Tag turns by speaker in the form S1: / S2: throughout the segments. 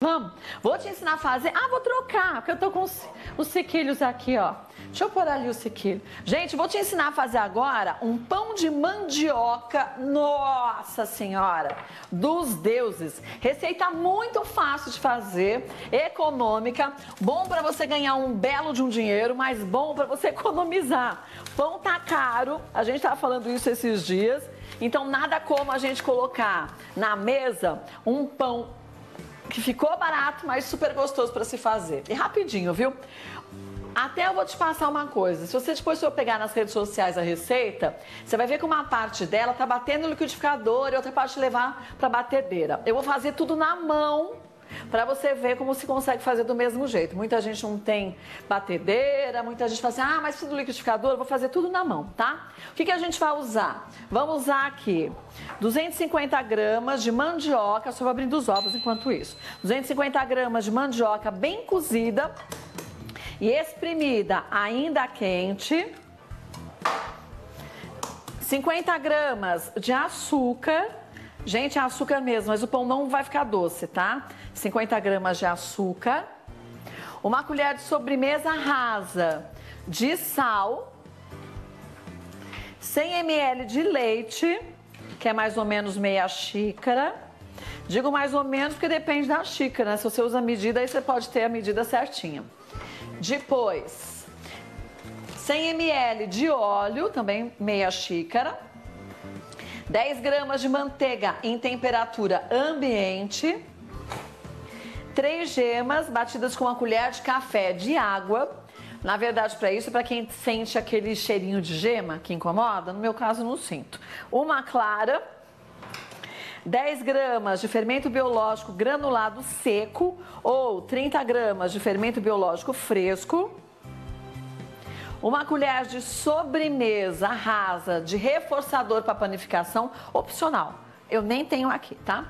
S1: Vamos? Vou te ensinar a fazer. Ah, vou trocar, porque eu tô com os sequilhos aqui, ó. Deixa eu pôr ali o sequilho. Gente, vou te ensinar a fazer agora um pão de mandioca. Nossa Senhora, dos deuses. Receita muito fácil de fazer, econômica, bom para você ganhar um belo de um dinheiro, mas bom para você economizar. Pão tá caro, a gente tava falando isso esses dias, então nada como a gente colocar na mesa um pão que ficou barato, mas super gostoso para se fazer. E rapidinho, viu? Até eu vou te passar uma coisa, se você depois for pegar nas redes sociais a receita, você vai ver que uma parte dela tá batendo no liquidificador e outra parte levar para batedeira. Eu vou fazer tudo na mão para você ver como se consegue fazer do mesmo jeito. Muita gente não tem batedeira, muita gente fala assim, ah, mas tudo liquidificador, eu vou fazer tudo na mão, tá? O que a gente vai usar? Vamos usar aqui 250 gramas de mandioca, só vou abrindo os ovos enquanto isso. 250 gramas de mandioca bem cozida e espremida, ainda quente. 50 gramas de açúcar. Gente, é açúcar mesmo, mas o pão não vai ficar doce, tá? 50 gramas de açúcar. Uma colher de sobremesa rasa de sal. 100 ml de leite, que é mais ou menos meia xícara. Digo mais ou menos porque depende da xícara, né? Se você usa a medida, aí você pode ter a medida certinha. Depois, 100 ml de óleo, também meia xícara. 10 gramas de manteiga em temperatura ambiente. 3 gemas batidas com uma colher de café de água. Na verdade, para isso, para quem sente aquele cheirinho de gema que incomoda, no meu caso, não sinto. Uma clara. 10 gramas de fermento biológico granulado seco ou 30 gramas de fermento biológico fresco. Uma colher de sobremesa rasa de reforçador para panificação, opcional. Eu nem tenho aqui, tá?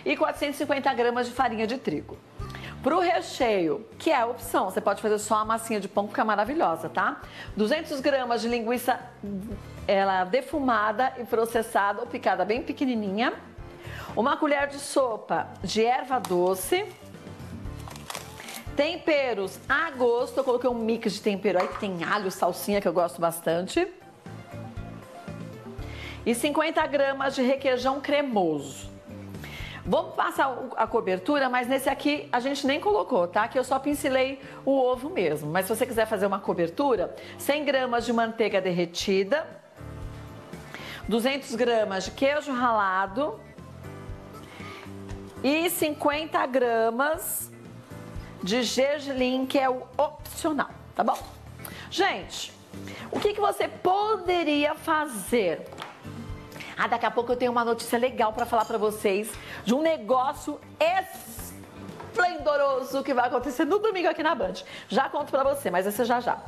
S1: E 450 gramas de farinha de trigo. Para o recheio, que é a opção, você pode fazer só a massinha de pão, que fica maravilhosa, tá? 200 gramas de linguiça defumada e processada ou picada bem pequenininha. Uma colher de sopa de erva doce. Temperos a gosto, eu coloquei um mix de tempero aí, que tem alho, salsinha, que eu gosto bastante. E 50 gramas de requeijão cremoso. Vamos passar a cobertura, mas nesse aqui a gente nem colocou, tá? Que eu só pincelei o ovo mesmo. Mas se você quiser fazer uma cobertura, 100 gramas de manteiga derretida. 200 gramas de queijo ralado. E 50 gramas de gergelim, que é o opcional, tá bom? Gente, o que você poderia fazer? Ah, daqui a pouco eu tenho uma notícia legal para falar para vocês de um negócio esplendoroso que vai acontecer no domingo aqui na Band. Já conto para você, mas esse já.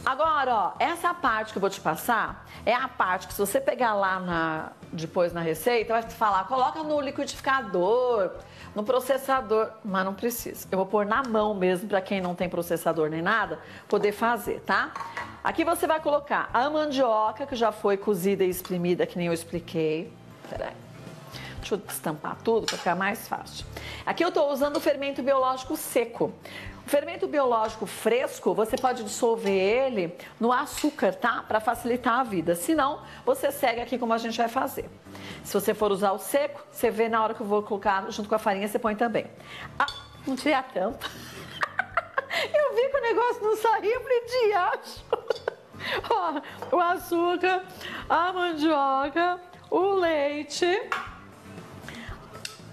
S1: Agora, ó, essa parte que eu vou te passar é a parte que se você pegar lá depois na receita, vai falar, coloca no liquidificador, no processador, mas não precisa. Eu vou pôr na mão mesmo, para quem não tem processador nem nada, poder fazer, tá? Aqui você vai colocar a mandioca, que já foi cozida e espremida, que nem eu expliquei. Peraí. Deixa eu estampar tudo para ficar mais fácil. Aqui eu estou usando o fermento biológico seco. O fermento biológico fresco, você pode dissolver ele no açúcar, tá? Para facilitar a vida. Se não, você segue aqui como a gente vai fazer. Se você for usar o seco, você vê na hora que eu vou colocar junto com a farinha, você põe também. Ah, não tirei a tampa. Eu vi que o negócio não saía, eu falei, diacho. Ó, o açúcar, a mandioca, o leite,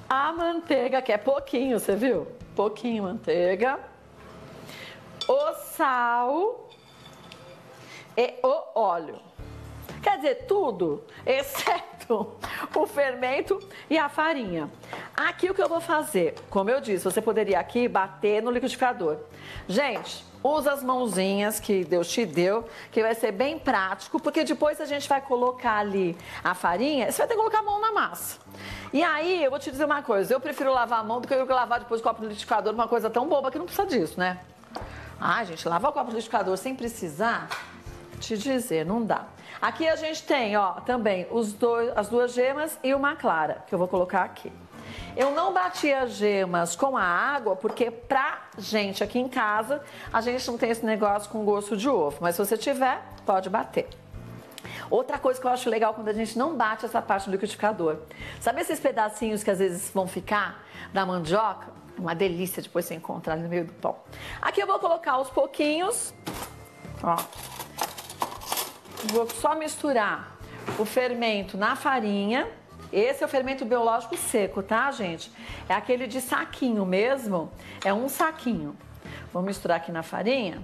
S1: a manteiga, que é pouquinho, você viu? Pouquinho manteiga. O sal e o óleo. Quer dizer, tudo, exceto o fermento e a farinha. Aqui o que eu vou fazer, como eu disse, você poderia aqui bater no liquidificador. Gente, usa as mãozinhas que Deus te deu, que vai ser bem prático, porque depois a gente vai colocar ali a farinha, você vai ter que colocar a mão na massa. E aí, eu vou te dizer uma coisa, eu prefiro lavar a mão do que eu lavar depois o copo no liquidificador, uma coisa tão boba que não precisa disso, né? Ah, gente, lavar o copo no liquidificador sem precisar, te dizer, não dá. Aqui a gente tem, ó, também as duas gemas e uma clara, que eu vou colocar aqui. Eu não bati as gemas com a água, porque pra gente aqui em casa, a gente não tem esse negócio com gosto de ovo. Mas se você tiver, pode bater. Outra coisa que eu acho legal quando a gente não bate essa parte do liquidificador. Sabe esses pedacinhos que às vezes vão ficar da mandioca? Uma delícia depois você encontrar ali no meio do pão. Aqui eu vou colocar aos pouquinhos. Ó. Vou só misturar o fermento na farinha. Esse é o fermento biológico seco, tá, gente? É aquele de saquinho mesmo. É um saquinho. Vou misturar aqui na farinha.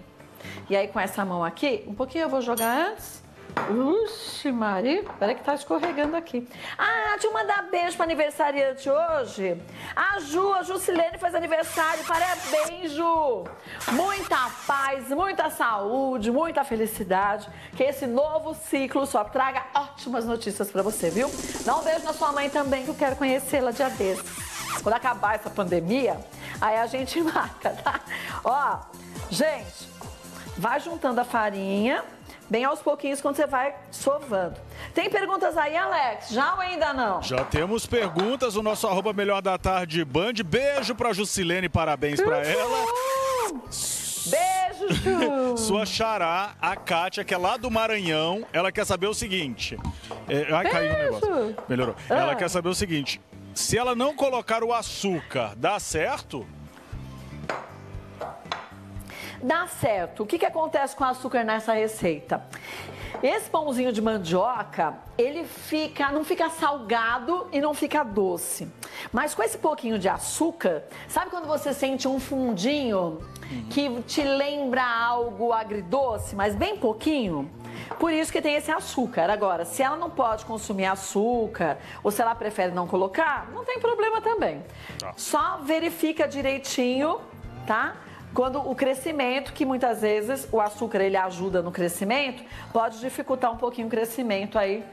S1: E aí com essa mão aqui, um pouquinho eu vou jogar antes. Uxi, Maria, peraí que tá escorregando aqui. Ah, deixa eu mandar beijo para aniversariante hoje. A Jusilene faz aniversário. Parabéns, Ju. Muita paz, muita saúde, muita felicidade. Que esse novo ciclo só traga ótimas notícias para você, viu? Dá um beijo na sua mãe também, que eu quero conhecê-la dia desses. Quando acabar essa pandemia, aí a gente marca, tá? Ó, gente, vai juntando a farinha bem aos pouquinhos quando você vai sovando. Tem perguntas aí, Alex? Já ou ainda não?
S2: Já temos perguntas. O nosso @ Melhor da Tarde Band. Beijo pra Jusilene, parabéns pra ela.
S1: Beijo, Ju.
S2: Sua xará, a Kátia, que é lá do Maranhão, ela quer saber o seguinte. Ai, caiu o negócio. Melhorou. Ela quer saber o seguinte. Se ela não colocar o açúcar, dá certo?
S1: Dá certo. O que acontece com o açúcar nessa receita? Esse pãozinho de mandioca, ele não fica salgado e não fica doce. Mas com esse pouquinho de açúcar, sabe quando você sente um fundinho que te lembra algo agridoce, mas bem pouquinho? Por isso que tem esse açúcar. Agora, se ela não pode consumir açúcar, ou se ela prefere não colocar, não tem problema também. Só verifica direitinho, tá? Quando o crescimento, que muitas vezes o açúcar ele ajuda no crescimento, pode dificultar um pouquinho o crescimento aí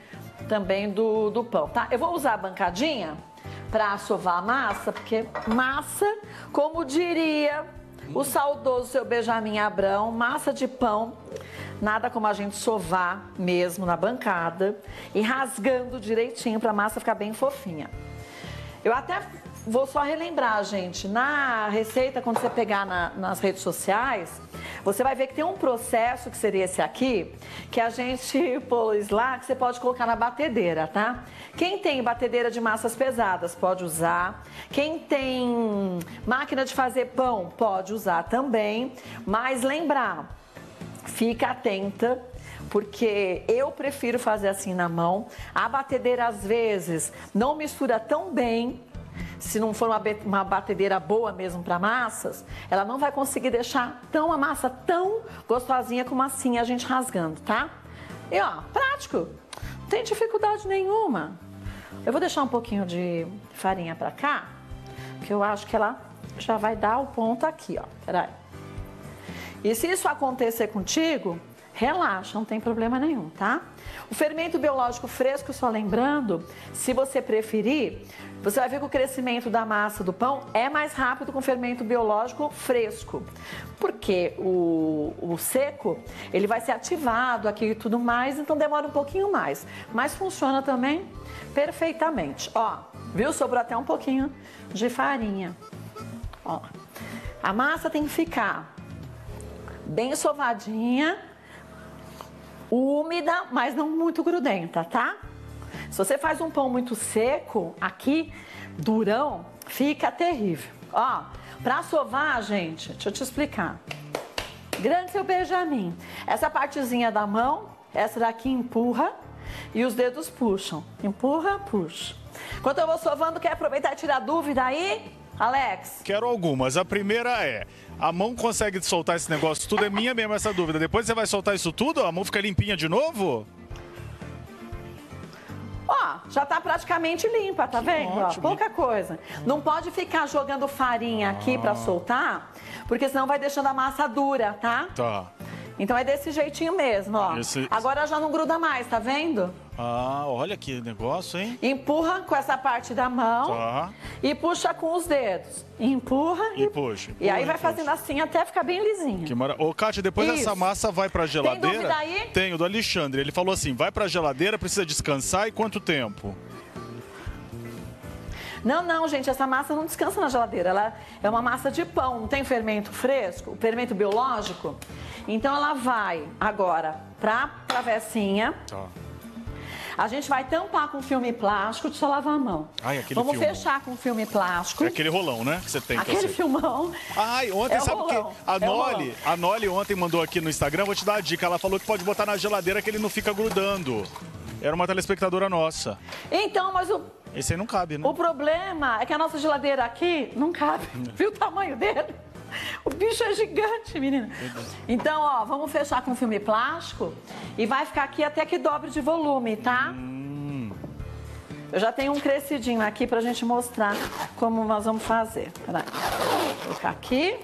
S1: também do pão, tá? Eu vou usar a bancadinha para sovar a massa, porque massa, como diria o saudoso seu Benjamin Abrão, massa de pão, nada como a gente sovar mesmo na bancada e rasgando direitinho para a massa ficar bem fofinha. Eu até vou só relembrar, gente, na receita, quando você pegar nas redes sociais, você vai ver que tem um processo, que seria esse aqui, que a gente pôs lá, que você pode colocar na batedeira, tá? Quem tem batedeira de massas pesadas pode usar. Quem tem máquina de fazer pão pode usar também. Mas lembrar, fica atenta, porque eu prefiro fazer assim na mão. A batedeira, às vezes, não mistura tão bem. Se não for uma batedeira boa mesmo para massas, ela não vai conseguir deixar a massa tão gostosinha como assim a gente rasgando, tá? E ó, prático, não tem dificuldade nenhuma. Eu vou deixar um pouquinho de farinha para cá, que eu acho que ela já vai dar o ponto aqui, ó. Peraí. E se isso acontecer contigo, relaxa, não tem problema nenhum, tá? O fermento biológico fresco, só lembrando, se você preferir, você vai ver que o crescimento da massa do pão é mais rápido com fermento biológico fresco. Porque o seco, ele vai ser ativado aqui e tudo mais, então demora um pouquinho mais. Mas funciona também perfeitamente. Ó, viu? Sobrou até um pouquinho de farinha. Ó, a massa tem que ficar bem sovadinha, úmida, mas não muito grudenta, tá? Se você faz um pão muito seco, aqui, durão, fica terrível. Ó, pra sovar, gente, deixa eu te explicar. Grande seu Benjamin. Essa partezinha da mão, essa daqui empurra e os dedos puxam. Empurra, puxa. Enquanto eu vou sovando, quer aproveitar e tirar dúvida aí? Alex?
S2: Quero algumas. A primeira é, a mão consegue soltar esse negócio tudo? É minha mesmo essa dúvida. Depois você vai soltar isso tudo? A mão fica limpinha de novo?
S1: Ó, já tá praticamente limpa, tá vendo? Ó, pouca coisa. Não pode ficar jogando farinha aqui pra soltar, porque senão vai deixando a massa dura, tá?
S2: Tá.
S1: Então é desse jeitinho mesmo, ó. Agora já não gruda mais, tá vendo?
S2: Ah, olha que negócio, hein?
S1: Empurra com essa parte da mão e puxa com os dedos. Empurra e puxa. E aí vai fazendo assim até ficar bem lisinha.
S2: Que maravilha. Ô, Kátia, depois essa massa vai pra geladeira...
S1: Tem dúvida aí?
S2: Tenho, do Alexandre. Ele falou assim, vai pra geladeira, precisa descansar e quanto tempo?
S1: Não, não, gente, essa massa não descansa na geladeira. Ela é uma massa de pão, não tem fermento fresco, fermento biológico. Então ela vai agora pra travessinha.
S2: Tá.
S1: A gente vai tampar com filme plástico, deixa eu lavar a mão.
S2: Ai, aquele
S1: Vamos
S2: filme.
S1: fechar com filme plástico.
S2: É aquele rolão, né? Que você tem.
S1: Aquele filmão.
S2: Ai, ontem,
S1: É
S2: sabe o que?
S1: rolão,
S2: A Noli ontem mandou aqui no Instagram, vou te dar a dica. Ela falou que pode botar na geladeira que ele não fica grudando. Era uma telespectadora nossa.
S1: Então, mas
S2: Esse aí não cabe, né?
S1: o problema é que a nossa geladeira aqui não cabe. Viu o tamanho dele? O bicho é gigante, menina. Então, ó, vamos fechar com filme plástico e vai ficar aqui até que dobre de volume, tá? Eu já tenho um crescidinho aqui pra gente mostrar como nós vamos fazer. Peraí. Vou colocar aqui.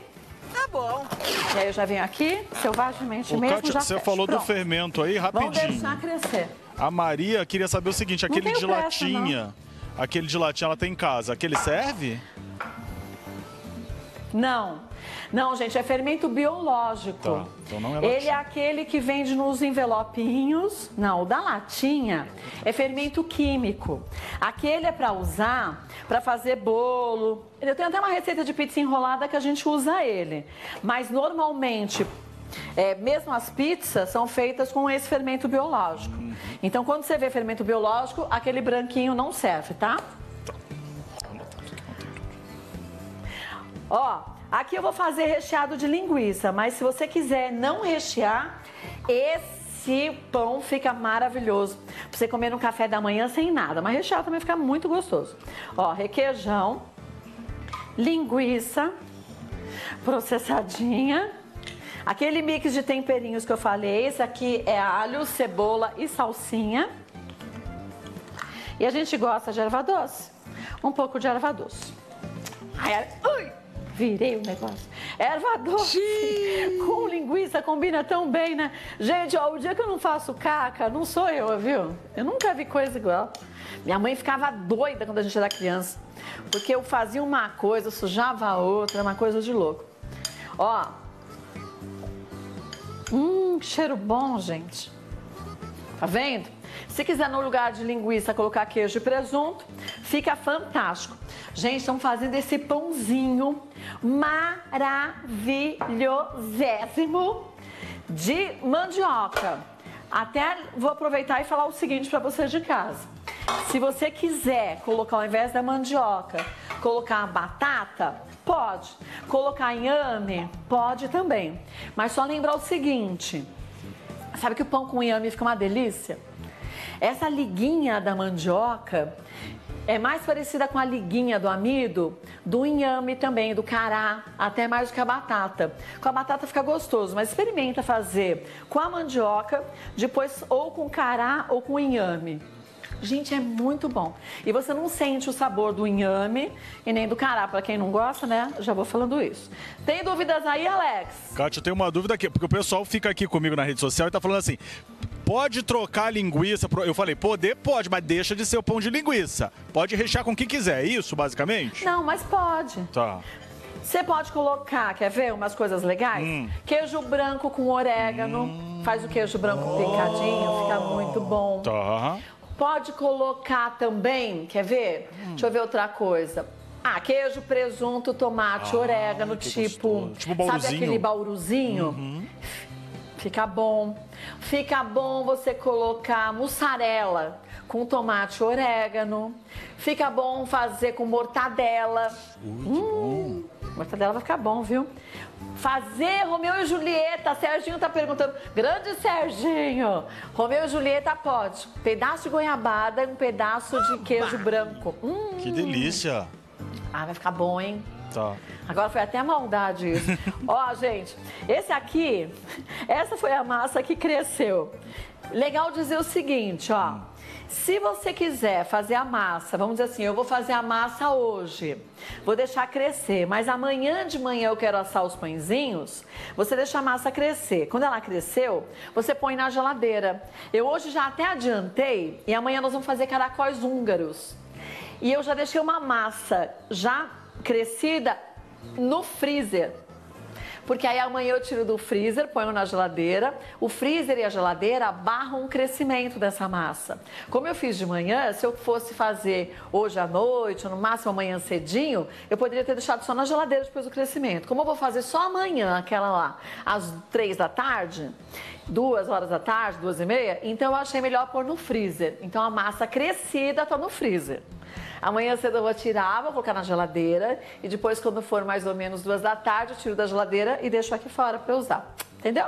S3: Tá bom.
S1: E aí eu já venho aqui, selvagemente
S2: Ô,
S1: mesmo,
S2: Kátia,
S1: já
S2: você
S1: fecho.
S2: falou do
S1: Pronto.
S2: fermento aí, rapidinho.
S1: Vamos deixar crescer.
S2: A Maria queria saber o seguinte, aquele
S1: tenho
S2: de
S1: pressa,
S2: latinha, aquele de latinha ela tem em casa, aquele serve?
S1: Não. Não, gente, é fermento biológico.
S2: Tá, então não é
S1: Ele
S2: latinha.
S1: é aquele que vende nos envelopinhos. Não, o da latinha é fermento químico. Aquele é para usar para fazer bolo. Eu tenho até uma receita de pizza enrolada que a gente usa ele. Mas normalmente, mesmo as pizzas são feitas com esse fermento biológico. Então, quando você vê fermento biológico, aquele branquinho não serve, tá? Ó, aqui eu vou fazer recheado de linguiça, mas se você quiser não rechear, esse pão fica maravilhoso. Pra você comer no café da manhã sem nada, mas recheado também fica muito gostoso. Ó, requeijão, linguiça processadinha, aquele mix de temperinhos que eu falei, esse aqui é alho, cebola e salsinha. E a gente gosta de erva doce, um pouco de erva doce. Ai, ui! Virei o negócio. Erva doce com linguiça combina tão bem, né? Gente, ó, o dia que eu não faço caca, não sou eu, viu? Eu nunca vi coisa igual. Minha mãe ficava doida quando a gente era criança. Porque eu fazia uma coisa, sujava a outra, uma coisa de louco. Ó. Que cheiro bom, gente. Tá vendo? Se quiser no lugar de linguiça colocar queijo e presunto, fica fantástico. Gente, estamos fazendo esse pãozinho maravilhosésimo de mandioca. Até vou aproveitar e falar o seguinte para vocês de casa. Se você quiser colocar ao invés da mandioca, colocar batata, pode. Colocar inhame, pode também. Mas só lembrar o seguinte, sabe que o pão com inhame fica uma delícia? Essa liguinha da mandioca é mais parecida com a liguinha do amido, do inhame também, do cará, até mais do que a batata. Com a batata fica gostoso, mas experimenta fazer com a mandioca, depois ou com cará ou com inhame. Gente, é muito bom. E você não sente o sabor do inhame e nem do cará. Para quem não gosta, né? Já vou falando isso. Tem dúvidas aí, Alex?
S2: Kátia, eu tenho uma dúvida aqui, porque o pessoal fica aqui comigo na rede social e tá falando assim, pode trocar a linguiça? Eu falei, poder pode, mas deixa de ser o pão de linguiça. Pode rechear com o que quiser, é isso, basicamente?
S1: Não, mas pode.
S2: Tá.
S1: Você pode colocar, quer ver umas coisas legais? Queijo branco com orégano. Faz o queijo branco picadinho, fica muito bom.
S2: Tá.
S1: Pode colocar também, quer ver? Deixa eu ver outra coisa. Queijo, presunto, tomate, orégano, tipo sabe
S2: bauruzinho.
S1: aquele bauruzinho? Fica bom. Fica bom você colocar mussarela com tomate e orégano. Fica bom fazer com mortadela. Mortadela vai ficar bom, viu? Fazer Romeu e Julieta. Serginho tá perguntando. Grande Serginho. Romeu e Julieta pode. Pedaço de goiabada e um pedaço de queijo branco.
S2: Que delícia.
S1: Vai ficar bom, hein?
S2: Tá.
S1: Agora foi até maldade isso. Ó, gente, essa foi a massa que cresceu. Legal dizer o seguinte, ó. Se você quiser fazer a massa, vamos dizer assim, eu vou fazer a massa hoje, vou deixar crescer, mas amanhã de manhã eu quero assar os pãezinhos, você deixa a massa crescer. Quando ela cresceu, você põe na geladeira. Eu hoje já até adiantei e amanhã nós vamos fazer caracóis húngaros. E eu já deixei uma massa já crescida no freezer. Porque aí amanhã eu tiro do freezer, ponho na geladeira. O freezer e a geladeira barram o crescimento dessa massa. Como eu fiz de manhã, se eu fosse fazer hoje à noite, ou no máximo amanhã cedinho, eu poderia ter deixado só na geladeira depois do crescimento. Como eu vou fazer só amanhã, aquela lá, às 3 da tarde, 2 horas da tarde, 2h30, então eu achei melhor pôr no freezer. Então a massa crescida tá no freezer. Amanhã cedo eu vou tirar, vou colocar na geladeira e depois, quando for mais ou menos 2 da tarde, eu tiro da geladeira e deixo aqui fora para usar. Entendeu?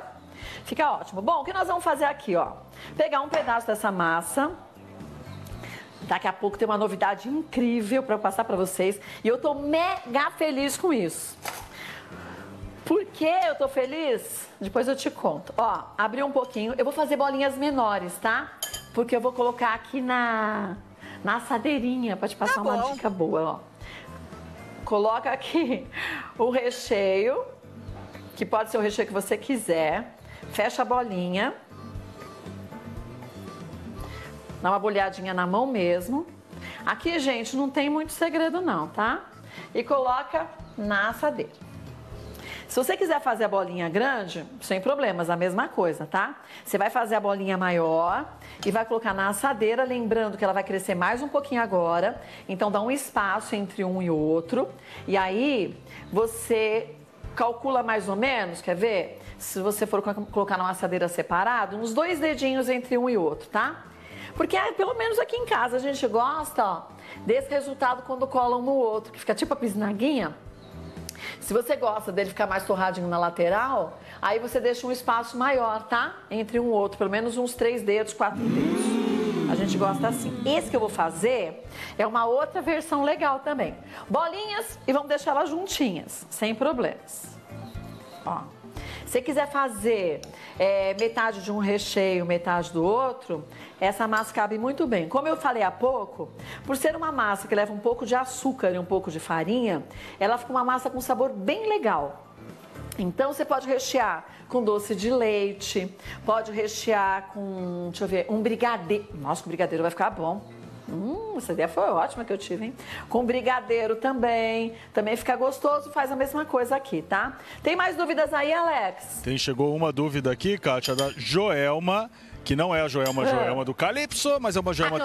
S1: Fica ótimo. Bom, o que nós vamos fazer aqui, ó? Pegar um pedaço dessa massa. Daqui a pouco tem uma novidade incrível para passar para vocês e eu tô mega feliz com isso. Por que eu tô feliz? Depois eu te conto. Ó, abri um pouquinho. Eu vou fazer bolinhas menores, tá? Porque eu vou colocar aqui na assadeirinha, para te passar uma dica boa, ó. Coloca aqui o recheio, que pode ser o recheio que você quiser. Fecha a bolinha. Dá uma bolhadinha na mão mesmo. Aqui, gente, não tem muito segredo não, tá? E coloca na assadeira. Se você quiser fazer a bolinha grande, sem problemas, a mesma coisa, tá? Você vai fazer a bolinha maior e vai colocar na assadeira, lembrando que ela vai crescer mais um pouquinho agora. Então, dá um espaço entre um e outro. E aí, você calcula mais ou menos, quer ver? Se você for colocar numa assadeira separada, uns 2 dedinhos entre um e outro, tá? Porque, pelo menos aqui em casa, a gente gosta, ó, desse resultado quando cola um no outro, que fica tipo a bisnaguinha. Se você gosta dele ficar mais torradinho na lateral, aí você deixa um espaço maior, tá? Entre um e outro, pelo menos uns 3 dedos, 4 dedos. A gente gosta assim. Esse que eu vou fazer é uma outra versão legal também. Bolinhas e vamos deixar elas juntinhas, sem problemas. Ó. Se você quiser fazer metade de um recheio, metade do outro, essa massa cabe muito bem. Como eu falei há pouco, por ser uma massa que leva um pouco de açúcar e um pouco de farinha, ela fica uma massa com sabor bem legal. Então, você pode rechear com doce de leite, pode rechear com, deixa eu ver, um brigadeiro. Nossa, com brigadeiro vai ficar bom. Essa ideia foi ótima que eu tive, hein? Com brigadeiro também fica gostoso, faz a mesma coisa aqui, tá? Tem mais dúvidas aí, Alex?
S2: Chegou uma dúvida aqui, Kátia, da Joelma, que não é a Joelma do Calypso, mas é uma Joelma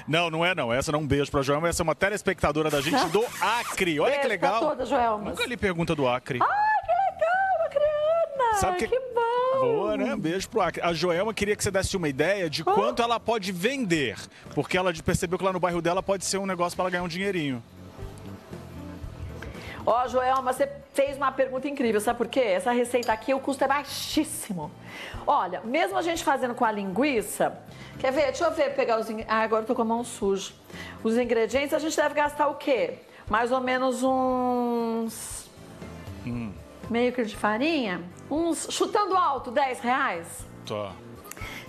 S2: Não é não. Essa não é um beijo pra Joelma, essa é uma telespectadora da gente do Acre. Olha beijo que legal.
S1: Pra toda, Joelma.
S2: Nunca li pergunta do Acre.
S1: Ai, que legal, Acreana.
S2: Sabe que
S1: bom.
S2: Boa, né? Beijo pro Acre. A Joelma queria que você desse uma ideia de quanto ela pode vender, porque ela percebeu que lá no bairro dela pode ser um negócio para ela ganhar um dinheirinho.
S1: Ó, Joelma, você fez uma pergunta incrível, sabe por quê? Essa receita aqui, o custo é baixíssimo. Olha, mesmo a gente fazendo com a linguiça, quer ver? Deixa eu ver, pegar os ingredientes. Ah, agora eu tô com a mão suja. Os ingredientes, a gente deve gastar o quê? Mais ou menos uns... meio quilo de farinha, chutando alto, R$10.
S2: Tá.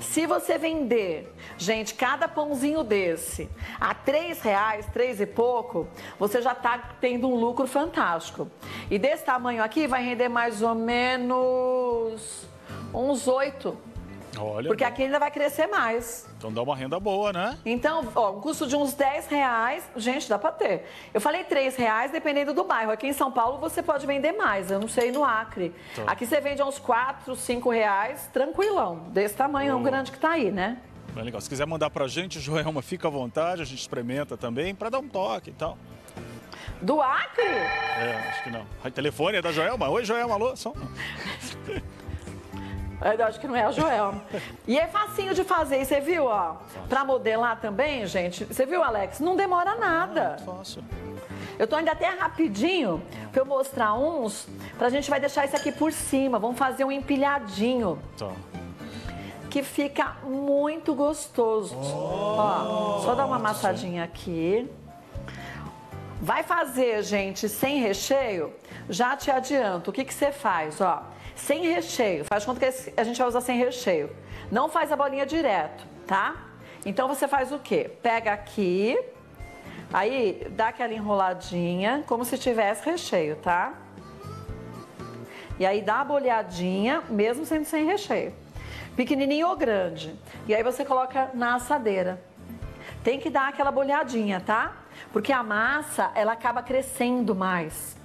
S1: Se você vender, gente, cada pãozinho desse a R$3, 3 e pouco, você já tá tendo um lucro fantástico. E desse tamanho aqui vai render mais ou menos uns 8.
S2: Olha.
S1: Porque aqui ainda vai crescer mais.
S2: Então dá uma renda boa, né?
S1: Então, ó, um custo de uns R$10, gente, dá pra ter. Eu falei R$3, dependendo do bairro. Aqui em São Paulo você pode vender mais, eu não sei no Acre. Tá. Aqui você vende uns R$4, R$5, tranquilão. Desse tamanho grande que tá aí, né?
S2: Bem legal. Se quiser mandar pra gente, Joelma, fica à vontade, a gente experimenta também, pra dar um toque e tal.
S1: Do Acre?
S2: Acho que não. O telefone é da Joelma? Oi, Joelma, alô?
S1: Eu acho que não é a Joelma. E é facinho de fazer, você viu, ó? Pra modelar também, gente. Você viu, Alex? Não demora nada.
S2: Fácil.
S1: Eu tô indo até rapidinho pra eu mostrar uns. Pra gente vai deixar isso aqui por cima. Vamos fazer um empilhadinho.
S2: Tá.
S1: Que fica muito gostoso. Ó, só dar uma amassadinha aqui. Vai fazer, gente, sem recheio? Já te adianto. O que você faz, ó? Sem recheio, faz conta que a gente vai usar sem recheio. Não faz a bolinha direto, tá? Então você faz o quê? Pega aqui, aí dá aquela enroladinha, como se tivesse recheio, tá? E aí dá a bolhadinha, mesmo sendo sem recheio. Pequenininho ou grande. E aí você coloca na assadeira. Tem que dar aquela bolhadinha, tá? Porque a massa, ela acaba crescendo mais.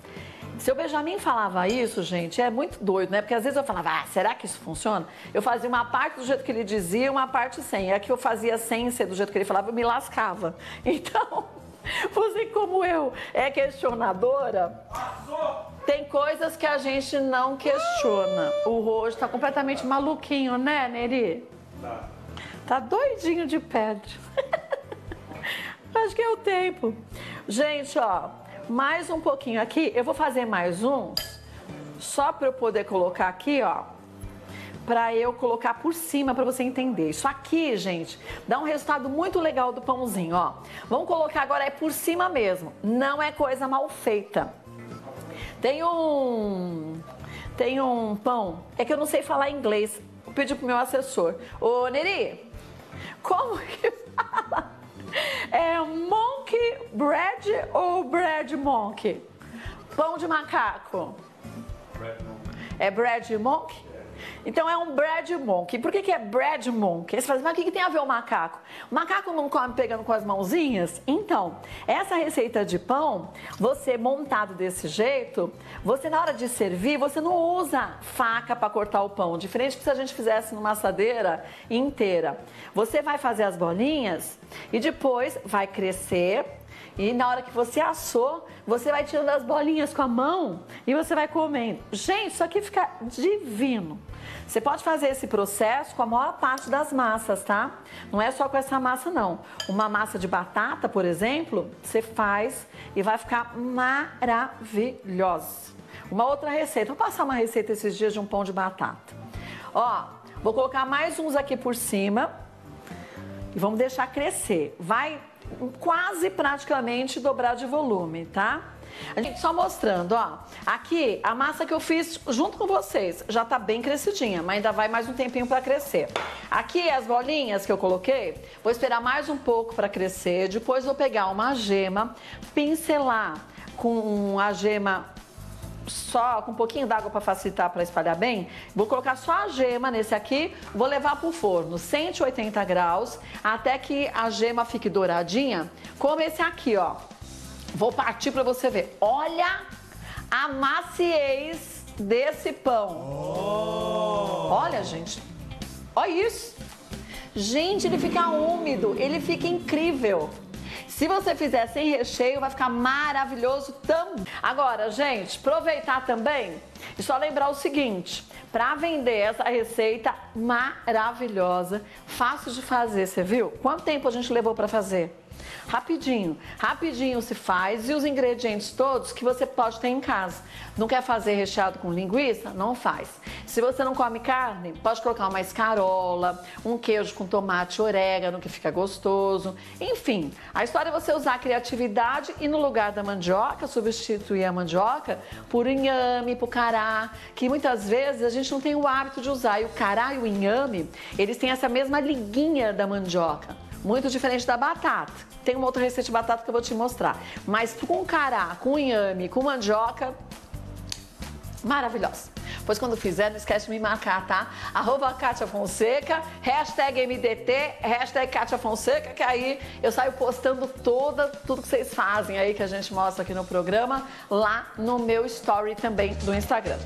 S1: Seu Benjamin falava isso, gente, é muito doido, né? Porque às vezes eu falava, será que isso funciona? Eu fazia uma parte do jeito que ele dizia, uma parte sem. É que eu fazia sem ser do jeito que ele falava, eu me lascava. Então, você como eu é questionadora, tem coisas que a gente não questiona. O rosto tá completamente maluquinho, né, Neri? Tá doidinho de pedra. Acho que é o tempo. Gente, ó, mais um pouquinho aqui. Eu vou fazer mais uns, só para eu poder colocar aqui, ó. Para eu colocar por cima, para você entender. Isso aqui, gente, dá um resultado muito legal do pãozinho, ó. Vamos colocar agora é por cima mesmo. Não é coisa mal feita. Tem um pão, é que eu não sei falar inglês. Vou pedir pro meu assessor. Ô, Neri, como que fala? É monkey bread ou bread monkey? Pão de macaco. É bread monkey? Então é um bread monkey. Por que é bread monkey? Aí você fala, mas o que tem a ver o macaco? O macaco não come pegando com as mãozinhas? Então, essa receita de pão, você montado desse jeito, você na hora de servir, você não usa faca para cortar o pão, diferente que se a gente fizesse numa assadeira inteira. Você vai fazer as bolinhas e depois vai crescer. E na hora que você assou, você vai tirando as bolinhas com a mão e você vai comendo. Gente, isso aqui fica divino. Você pode fazer esse processo com a maior parte das massas, tá? Não é só com essa massa, não. Uma massa de batata, por exemplo, você faz e vai ficar maravilhosa. Uma outra receita, vou passar uma receita esses dias de um pão de batata. Ó, vou colocar mais uns aqui por cima e vamos deixar crescer. Vai quase praticamente dobrar de volume, tá? A gente só mostrando, ó. Aqui, a massa que eu fiz junto com vocês já tá bem crescidinha, mas ainda vai mais um tempinho para crescer. Aqui, as bolinhas que eu coloquei, vou esperar mais um pouco para crescer. Depois vou pegar uma gema, pincelar com a gema só com um pouquinho d'água para facilitar, para espalhar bem. Vou colocar só a gema nesse aqui, vou levar para o forno 180 graus até que a gema fique douradinha, como esse aqui, ó. Vou partir para você ver. Olha a maciez desse pão. Olha, gente. Olha isso. Gente, ele fica úmido, ele fica incrível. Se você fizer sem recheio, vai ficar maravilhoso também. Agora, gente, aproveitar também e só lembrar o seguinte, para vender essa receita maravilhosa, fácil de fazer, você viu? Quanto tempo a gente levou para fazer? Rapidinho, rapidinho se faz e os ingredientes todos que você pode ter em casa. Não quer fazer recheado com linguiça? Não faz. Se você não come carne, pode colocar uma escarola, um queijo com tomate e orégano que fica gostoso. Enfim, a história é você usar a criatividade e no lugar da mandioca, substituir a mandioca por inhame, por cará, que muitas vezes a gente não tem o hábito de usar. E o cará e o inhame, eles têm essa mesma liguinha da mandioca. Muito diferente da batata. Tem uma outra receita de batata que eu vou te mostrar. Mas com cará, com inhame, com mandioca, maravilhosa. Pois quando fizer, não esquece de me marcar, tá? @KatiaFonseca, #MDT, #KatiaFonseca, que aí eu saio postando tudo que vocês fazem aí, que a gente mostra aqui no programa, lá no meu story também do Instagram.